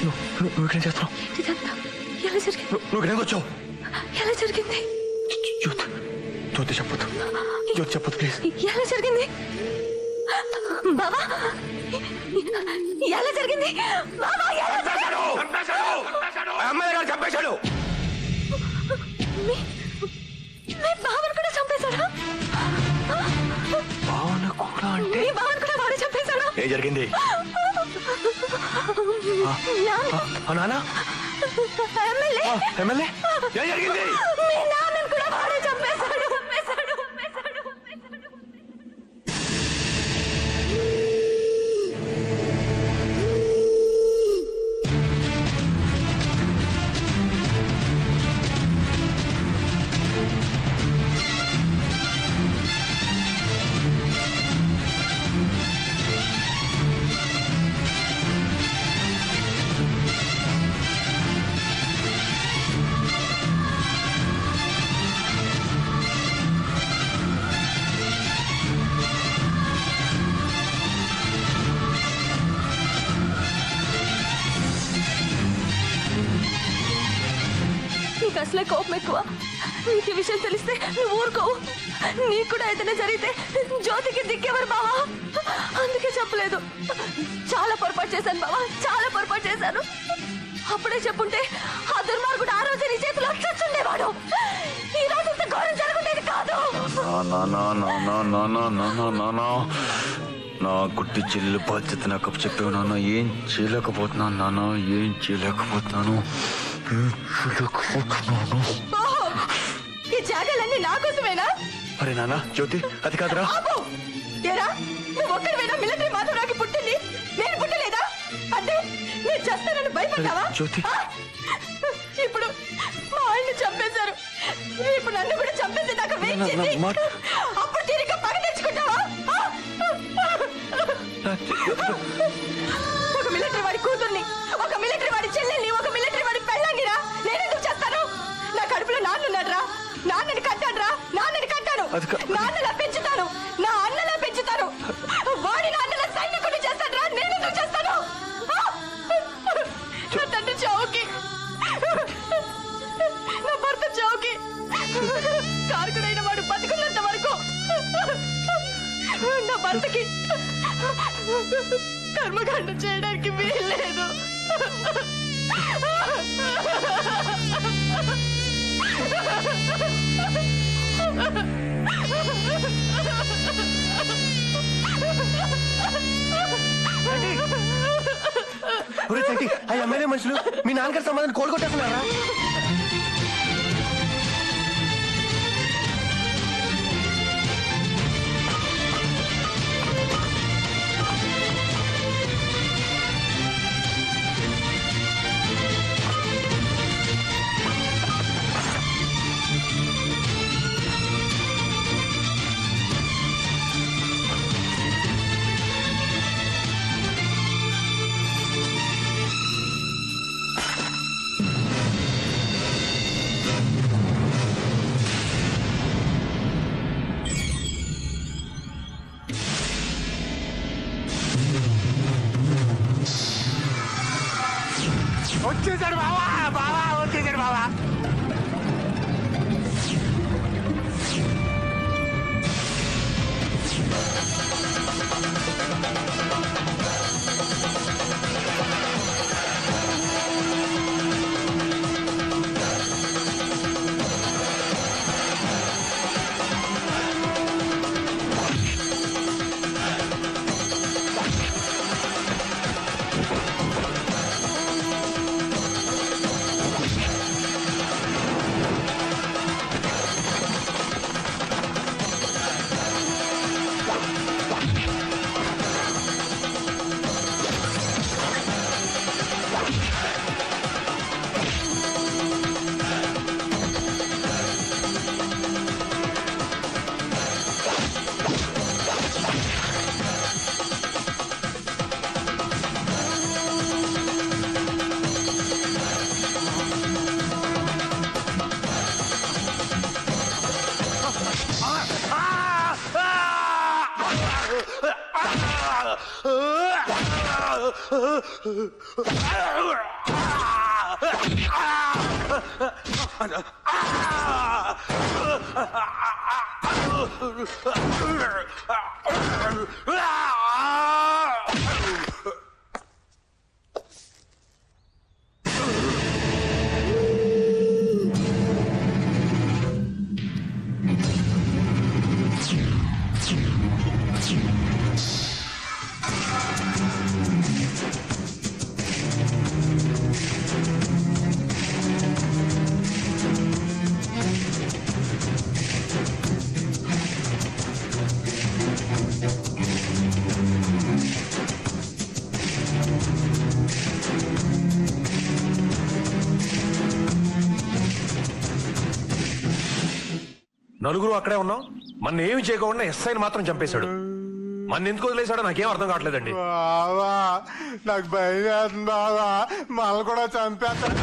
నువ్వు ఇక్కడ చేస్తున్నావు? ఇదంతా ఎలా జరిగింది? నువ్వు ఇక్కడికి వచ్చావు? ఎలా జరిగింది? జ్యోతి చెప్పొద్దు, జ్యోతి చెప్పొద్దు ప్లీజ్. ఎలా జరిగింది బాబా? ఎలా జరిగింది బాబా? అమ్మాయి గారు చంపేశాడు. మీ బావను కూడా చంపేశాడా? బావను కూడా అంటే? మీ బావను కూడా వాడు చంపేశాడా? ఏం జరిగింది? నాన్న ఎమ్మెల్యే ఏం జరిగింది? మీ నాన్నను కూడా వాడే చంపేశాడు. అసలే కోపం ఎక్కువ. నీకు విషయం తెలిస్తే నువ్వు ఊరుకోవు. నీకు కూడా ఏదైనా జరిగితే జ్యోతికి దిక్కేవారు బావా. అందుకే చెప్పలేదు. చాలా పొరపాటు చేశాను బావా, చాలా పొరపాటు చేశాను. అప్పుడే చెప్పుంటే ఆ దుర్మార్గుడు ఆ రోజు నీ చేతిలో చచ్చుండేవాడు. ఈ రోజు ఇంత ఘోరం జరుగుండేది కాదు. నా గుడ్డి చెల్లి బాధ్యత నాకు చెప్పావు నాన్న. ఏం చేయలేకపోతున్నాను నాన్న, ఏం చేయలేకపోతున్నాను. ఈ జాగాలన్నీ నా కోసమేనా? అరే నాన్న, జ్యోతి అది కాదురా. నువ్వు ఒక్కడివేనా మిలిటరీ మాధవరావుకి పుట్టింది? నేను పుట్టలేదా? అంటే నేను చేస్తానని భయపడ్డావా? జ్యోతి ఇప్పుడు మా ఆయన్ని చంపేశారు. ఇప్పుడు నన్ను కూడా చంపేసేదాకా వెయిట్ చేసి అప్పుడు తిరిగి పగ తెచ్చుకుంటావా? ఒక మిలిటరీ వాడి కూతుర్ని, ఒక మిలిటరీ వాడి చెల్లెల్ని, ఒక మిలిటరీ వాడి పెళ్ళాన్ని రా నేనెందుకు చేస్తాను? నా కడుపులో నాన్నున్నాడు రా. నాన్నని కట్టాను రా, నాన్నని కట్టాను. నాన్నలా పెంచుతాను, నా అన్నలా పెంచుతాను. వాడి నాన్నలా సైనికుడిని చేస్తాను రా. నేనెందుకు చేస్తాను? నా తండ్రి చావుకి, నా భర్త చావుకి కారకుడైన వాడు బతుకున్నంత వరకు నా భర్తకి కర్మకాండ చేయడానికి వీల్లేదు. ఆ ఎమ్మెల్యే మనుషులు మీ నాన్నగారి సంబంధాన్ని కోలుకొట్టేస్తున్నారా? వచ్చేసాడు బావా, బావా వచ్చేసాడు బావా. నలుగురు అక్కడే ఉన్నాం. మన ఏమి చేయకుండా ఎస్ఐని మాత్రం చంపేశాడు. మన ఎందుకు వదిలేశాడో నాకేం అర్థం కావట్లేదండి. బావా నాకు భయం వేస్తుంది బావా, మళ్ళీ కూడా చంపేస్తాడు.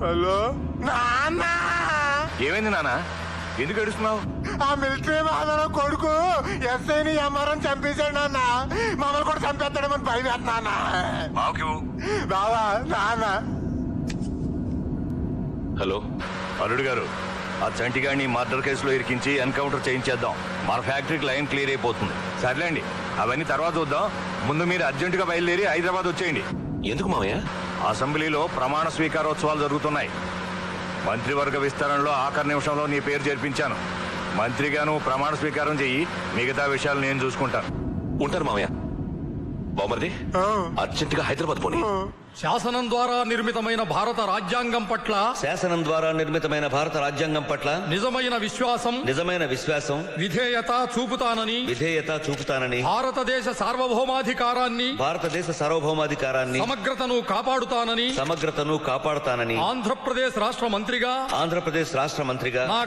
హలో నాన్న. ఏమైంది నాన్న, ఎందుకు ఏడుస్తున్నావు? ఆ మిలిటరీ మహాదరం కొడుకు ఎస్ఐని ఎంఆర్ఎం చంపేశాడు నాన్న. మమ్మల్ని కూడా చంపేస్తాడేమని భయం వేస్తున్నా బావా. నాన్న హలో అల్లుడు గారు, ఆ చంటిగాడిని మర్డర్ కేసులో ఇరికించి ఎన్కౌంటర్ చేయించేద్దాం. మన ఫ్యాక్టరీకి లైన్ క్లియర్ అయిపోతుంది. సర్లేండి, అవన్నీ తర్వాత చూద్దాం. ముందు మీరు అర్జెంటుగా బయలుదేరి హైదరాబాద్ వచ్చేయండి. ఎందుకు మామయ్య? అసెంబ్లీలో ప్రమాణ స్వీకారోత్సవాలు జరుగుతున్నాయి. మంత్రివర్గ విస్తరణలో ఆఖరి నిమిషంలో నీ పేరు చేర్పించాను. మంత్రిగాను ప్రమాణ స్వీకారం చెయ్యి, మిగతా విషయాలు నేను చూసుకుంటాను. ఉంటారు మామయ్య. బామర్ది, అర్జెంటుగా హైదరాబాద్ పోనీ. శాసనం ద్వారా నిర్మితమైన భారత రాజ్యాంగం పట్ల నిజమైన విశ్వాసం విధేయత చూపుతానని భారతదేశ సార్వభౌమాధికారాన్ని సమగ్రతను కాపాడుతానని ఆంధ్రప్రదేశ్ రాష్ట్ర మంత్రిగా నా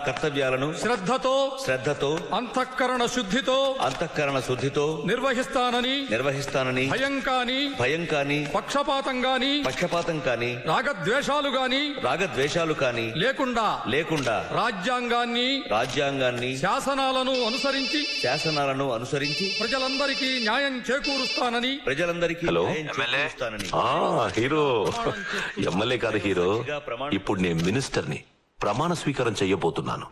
కర్తవ్యాలను శ్రద్ధతో అంతఃకరణ శుద్ధితో నిర్వహిస్తానని భయం కాని పక్షపాతం కాని రాగద్వేషాలు కాని లేకుండా రాజ్యాంగాన్ని శాసనాలను అనుసరించి ప్రజలందరికీ న్యాయం చేకూరుస్తానని హలో హీరో. ఎమ్మెల్యే కాదు హీరో, ఇప్పుడు నేను మినిస్టర్ని. ప్రమాణ స్వీకారం చెయ్యబోతున్నాను.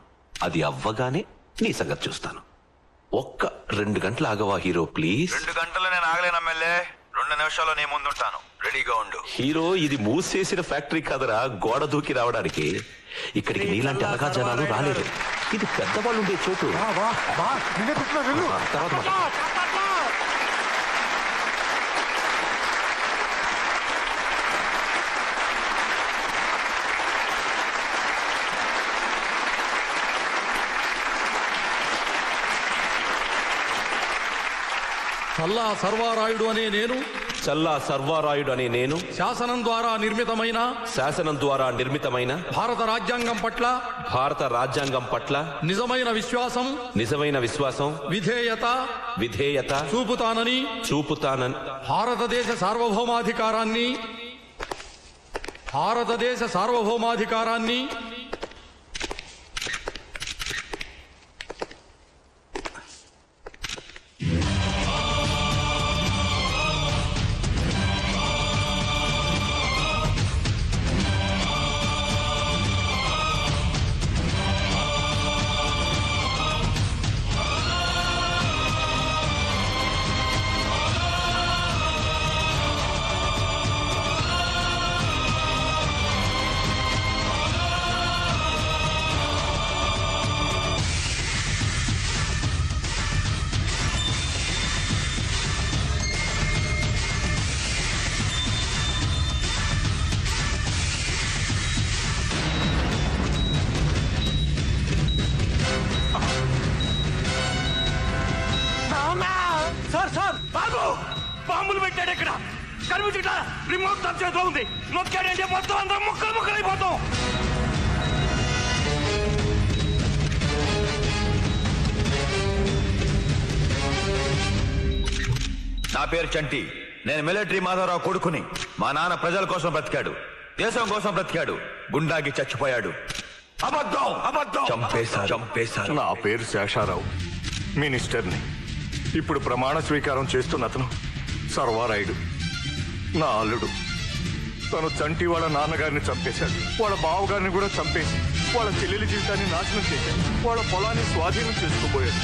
అది అవ్వగానే నీ సంగతి చూస్తాను. ఒక్క 2 గంటలు ఆగవా హీరో ప్లీజ్? 2 గంటలు నేను ఆగలేను ఎమ్మెల్యే. 2 నిమిషాల్లో నీ ముందుంటాను. రెడీగా ఉండు. హీరో, ఇది మూసేసిన ఫ్యాక్టరీ కదరా గోడ దూకి రావడానికి. ఇక్కడికి నీలాంటి అలగా జనాలు రాలేదు. ఇది పెద్దవాళ్ళు ఉండే చోటు. తర్వాత చల్లా సర్వారాయుడు అనే నేను చల్లా సర్వారాయుడు అనే నేను శాసనం ద్వారా నిర్మితమైన భారత రాజ్యాంగం పట్ల నిజమైన విశ్వాసం విధేయత చూపుతానని భారతదేశ సార్వభౌమాధికారాన్ని బాంబులు పెట్టాడు ఇక్కడ కనిపించట రిమోట్ తన చేతిలో ఉంది నొక్కాడంటే మొత్తం అందరం ముక్కలైపోతాం. నా పేరు చంటి. నేను మిలిటరీ మాధవరావు కొడుకుని. మా నాన్న ప్రజల కోసం బ్రతికాడు, దేశం కోసం బ్రతికాడు, గుండాకి చచ్చిపోయాడు. అబద్ధం చంపేశారు. నా పేరు శేషారావు, మినిస్టర్ని. ఇప్పుడు ప్రమాణ స్వీకారం చేస్తున్న అతను సర్వారాయుడు, నా అల్లుడు. తను చంటి వాళ్ళ నాన్నగారిని చంపేశాడు, వాళ్ళ బావగారిని కూడా చంపేసి వాళ్ళ చెల్లెలి జీవితాన్ని నాశనం చేశాడు, వాళ్ళ పొలాన్ని స్వాధీనం చేసుకోబోయాడు.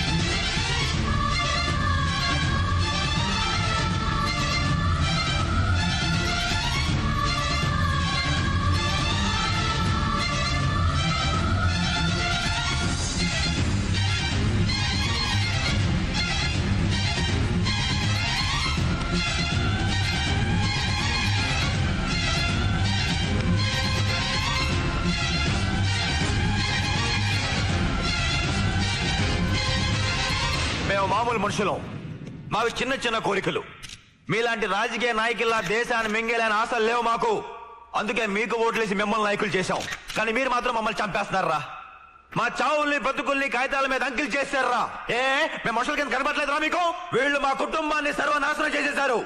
మేము మామూలు మనుషులం, మాకు చిన్న చిన్న కోరికలు. మీలాంటి రాజకీయ నాయకుల్లా దేశాన్ని మింగేలేని ఆశలు లేవు మాకు. అందుకే మీకు ఓట్లేసి మిమ్మల్ని నాయకులు చేశాం. కానీ మీరు మాత్రం మమ్మల్ని చంపేస్తున్నారా? మా చావుల్ని బ్రతుకుల్ని కాగితాల మీద అంకిల్ చేశారా? మేము మనుషుల కింద కనబడలేదురా మీకు? వీళ్ళు మా కుటుంబాన్ని సర్వనాశనం చేసేశారు.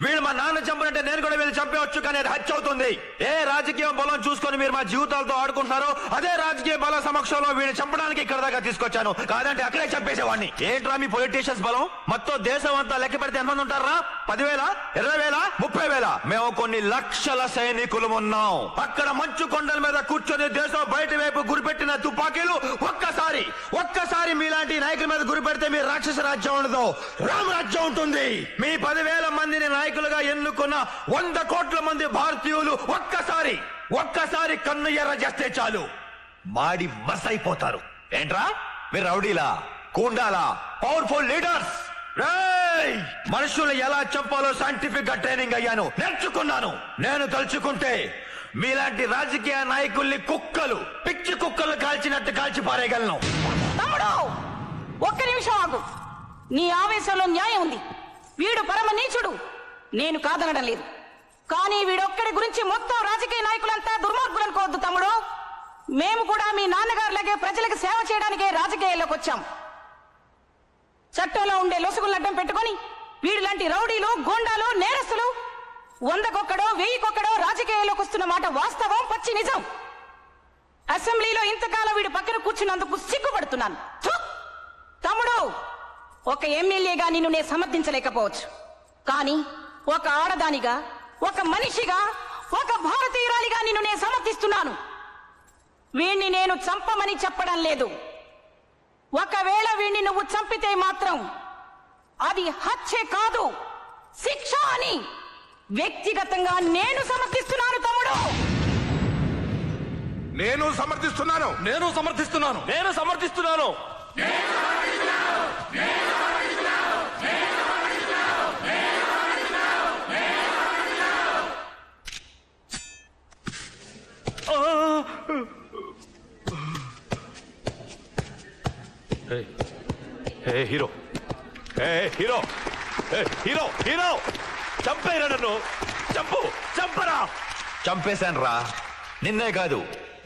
వీళ్ళు మా నాన్న చంపినట్టే నేను కూడా వీళ్ళు చంపేవచ్చు, కానీ అది హత్య అవుతుంది. ఏ రాజకీయ బలం చూసుకొని మీరు మా జీవితాలతో ఆడుకుంటున్నారో అదే రాజకీయ బల సమక్షంలో వీడిని చంపడానికి ఇక్కడ దాకా తీసుకొచ్చాను. కాదంటే అక్కడే చంపేసేవాడిని. ఏంట్రా మీ పొలిటీషియన్స్ బలం? మొత్తం దేశం అంతా లెక్క పెడితే ఎంతమంది ఉంటారా? 10,000, 20,000, 30,000? మేము కొన్ని లక్షల సైనికులు ఉన్నాం. అక్కడ మంచు కొండల మీద కూర్చొని దేశం బయట వైపు గురిపెట్టిన తుపాకీలు ఒక్కసారి మీలాంటి నాయకుల మీద గురిపెడితే మీ రాక్షస రాజ్యం ఉండదు, రామరాజ్యం ఉంటుంది. మీ 10,000 మందిని నాయకులుగా ఎన్నుకున్న 100 కోట్ల మంది భారతీయులు ఒక్కసారి కన్ను ఎర్ర చేస్తే చాలు మాడి మసైపోతారు. ఏంట్రా మీరు రౌడీలా, కూండాలా, పవర్ఫుల్ లీడర్స్? మనుషులు ఎలా చంపాలో సైంటిఫిక్ గా ట్రైనింగ్ అయ్యాను, నేర్చుకున్నాను. నేను తలుచుకుంటే మీలాంటి రాజకీయ నాయకుల్ని పిచ్చి కుక్కలు కాల్చినట్టు కాల్చి పారేయగలను. తమ్ముడు, ఒక్క నిమిషం ఆగు. నీ ఆవేశంలో న్యాయం ఉంది. వీడు పరమ నీచుడు, నేను కాదనడం లేదు. కానీ వీడొక్కడి గురించి మొత్తం రాజకీయ నాయకులంతా దుర్మార్గులు అనుకోవద్దు తమ్ముడు. మేము కూడా మీ నాన్నగారులాగే ప్రజలకు సేవ చేయడానికే రాజకీయాల్లోకి వచ్చాం. చట్టంలో ఉండే లొసుగులను అడ్డం పెట్టుకుని వీడిలాంటి రౌడీలు, గోండాలు, నేరస్తులు 100కొక్కడో 1000కొక్కడో రాజకీయాల్లోకి వస్తున్న మాట వాస్తవం, పచ్చి నిజం. అసెంబ్లీలో ఇంతకాలం వీడి పక్కన కూర్చున్నందుకు సిగ్గుపడుతున్నాను. తమ్ముడు, ఒక ఎమ్మెల్యేగా నిన్ను నేను సమర్థించలేకపోవచ్చు, కానీ ఒక ఆడదానిగా, ఒక మనిషిగా, ఒక భారతీయురాలిగా నిన్ను నేను సమర్థిస్తున్నాను. వీణ్ణి నేను చంపమని చెప్పడం లేదు. ఒకవేళ వీణ్ణి నువ్వు చంపితే మాత్రం అది హత్య కాదు, శిక్ష అని వ్యక్తిగతంగా నేను సమర్థిస్తున్నాను. తమ్ముడు, నేను సమర్థిస్తున్నాను. హీరో హీరో హీరో చంపేరా నన్ను, చంపరా. చంపేశాను రా, నిన్నే కాదు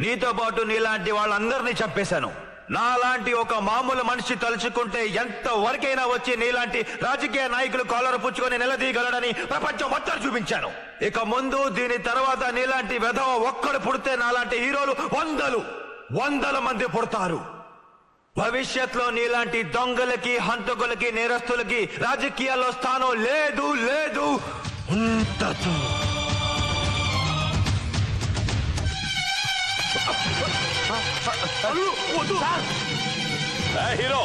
నీతో పాటు నీలాంటి వాళ్ళందరినీ చంపేశాను. నాలాంటి ఒక మామూలు మనిషి తలుచుకుంటే ఎంత వరకైనా వచ్చి నీలాంటి రాజకీయ నాయకులు కాలర్ పుచ్చుకొని నిలదీయగలడని ప్రపంచం మొత్తం చూపించాను. ఇక ముందు దీని తర్వాత నీలాంటి వెధవ ఒక్కడు పుడితే నాలాంటి హీరోలు వందల మంది పుడతారు. భవిష్యత్తులో నీలాంటి దొంగలకి, హంతకులకి, నేరస్తులకి రాజకీయాల్లో స్థానం లేదు ఉండదు. హీరో